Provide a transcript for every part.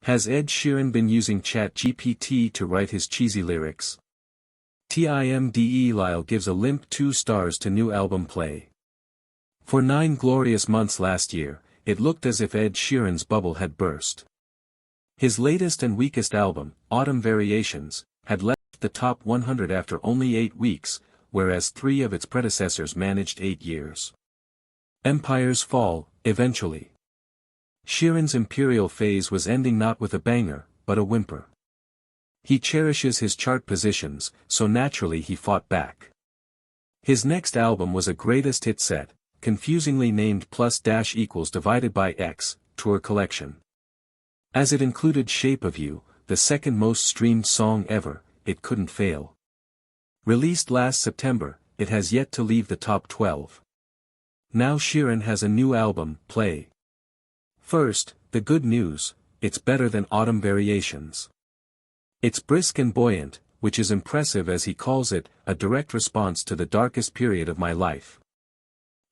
Has Ed Sheeran been using Chat GPT to write his cheesy lyrics? LISLE gives a limp 2 stars to new album play. For 9 glorious months last year, it looked as if Ed Sheeran's bubble had burst. His latest and weakest album, Autumn Variations, had left the top 100 after only 8 weeks, whereas 3 of its predecessors managed 8 years. Empires fall, eventually. Sheeran's imperial phase was ending not with a banger, but a whimper. He cherishes his chart positions, so naturally he fought back. His next album was a greatest hit set, confusingly named += divided by X, tour collection. As it included Shape of You, the second most streamed song ever, it couldn't fail. Released last September, it has yet to leave the top 12. Now Sheeran has a new album, Play. First, the good news, it's better than Autumn Variations. It's brisk and buoyant, which is impressive as he calls it, a direct response to the darkest period of my life.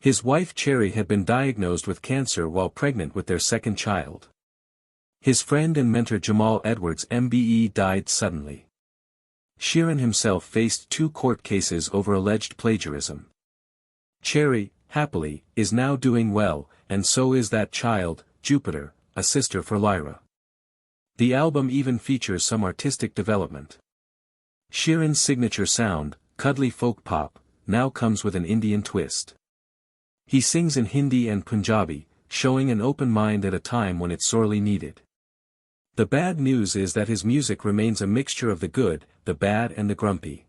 His wife Cherry had been diagnosed with cancer while pregnant with their second child. His friend and mentor Jamal Edwards MBE died suddenly. Sheeran himself faced 2 court cases over alleged plagiarism. Cherry, happily, is now doing well, and so is that child, Jupiter, a sister for Lyra. The album even features some artistic development. Sheeran's signature sound, cuddly folk pop, now comes with an Indian twist. He sings in Hindi and Punjabi, showing an open mind at a time when it's sorely needed. The bad news is that his music remains a mixture of the good, the bad and the grumpy.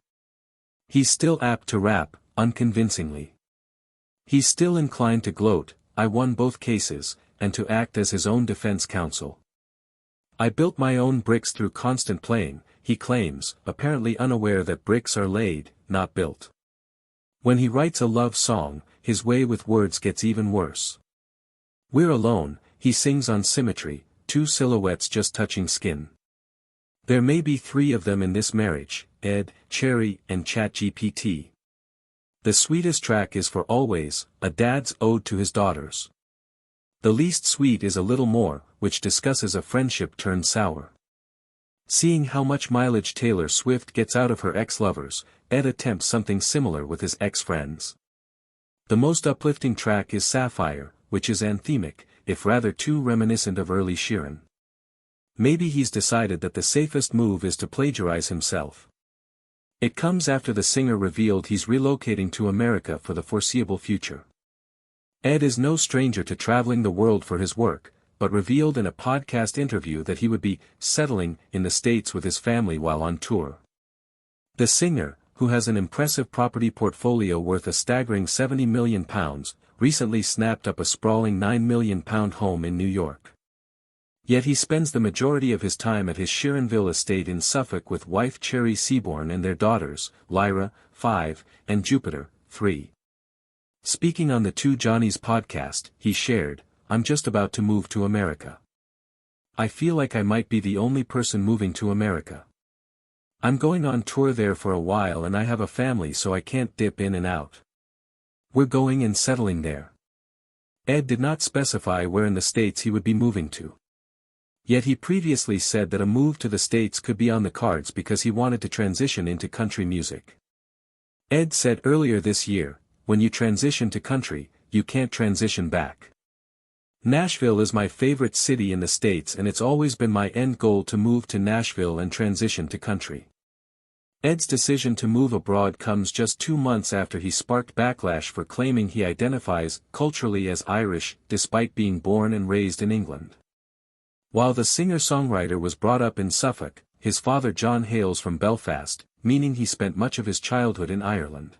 He's still apt to rap, unconvincingly. He's still inclined to gloat, I won both cases, and to act as his own defense counsel. I built my own bricks through constant playing, he claims, apparently unaware that bricks are laid, not built. When he writes a love song, his way with words gets even worse. We're alone, he sings on symmetry, 2 silhouettes just touching skin. There may be 3 of them in this marriage, Ed, Cherry, and Chat GPT. The sweetest track is For Always, a dad's ode to his daughters. The least sweet is A Little More, which discusses a friendship turned sour. Seeing how much mileage Taylor Swift gets out of her ex-lovers, Ed attempts something similar with his ex-friends. The most uplifting track is Sapphire, which is anthemic, if rather too reminiscent of early Sheeran. Maybe he's decided that the safest move is to plagiarize himself. It comes after the singer revealed he's relocating to America for the foreseeable future. Ed is no stranger to traveling the world for his work, but revealed in a podcast interview that he would be settling in the States with his family while on tour. The singer, who has an impressive property portfolio worth a staggering £70 million, recently snapped up a sprawling £9 million home in New York. Yet he spends the majority of his time at his Sheeranville estate in Suffolk with wife Cherry Seaborn and their daughters, Lyra, 5, and Jupiter, 3. Speaking on the Two Johnnies podcast, he shared, I'm just about to move to America. I feel like I might be the only person moving to America. I'm going on tour there for a while and I have a family so I can't dip in and out. We're going and settling there. Ed did not specify where in the States he would be moving to. Yet he previously said that a move to the States could be on the cards because he wanted to transition into country music. Ed said earlier this year, when you transition to country, you can't transition back. Nashville is my favorite city in the States and it's always been my end goal to move to Nashville and transition to country. Ed's decision to move abroad comes just 2 months after he sparked backlash for claiming he identifies culturally as Irish, despite being born and raised in England. While the singer-songwriter was brought up in Suffolk, his father John hails from Belfast, meaning he spent much of his childhood in Ireland.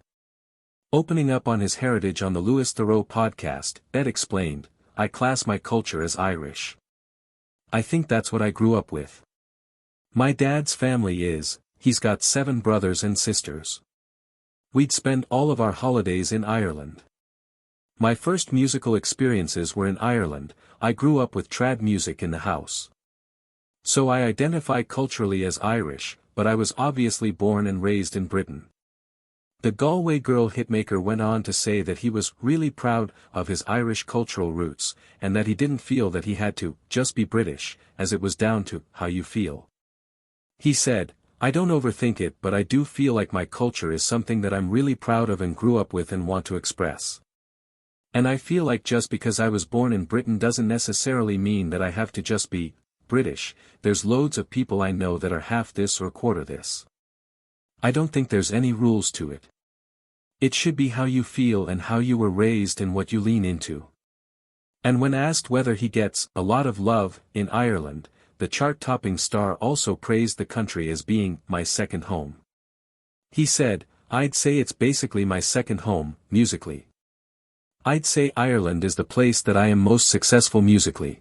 Opening up on his heritage on the Louis Theroux podcast, Ed explained, I class my culture as Irish. I think that's what I grew up with. My dad's family is, he's got 7 brothers and sisters. We'd spend all of our holidays in Ireland. My first musical experiences were in Ireland, I grew up with trad music in the house. So I identify culturally as Irish, but I was obviously born and raised in Britain. The Galway Girl hitmaker went on to say that he was really proud of his Irish cultural roots, and that he didn't feel that he had to just be British, as it was down to how you feel. He said, "I don't overthink it, but I do feel like my culture is something that I'm really proud of and grew up with and want to express. And I feel like just because I was born in Britain doesn't necessarily mean that I have to just be British. There's loads of people I know that are half this or quarter this. I don't think there's any rules to it. It should be how you feel and how you were raised and what you lean into." And when asked whether he gets a lot of love in Ireland, the chart-topping star also praised the country as being my second home. He said, "I'd say it's basically my second home, musically. I'd say Ireland is the place that I am most successful musically.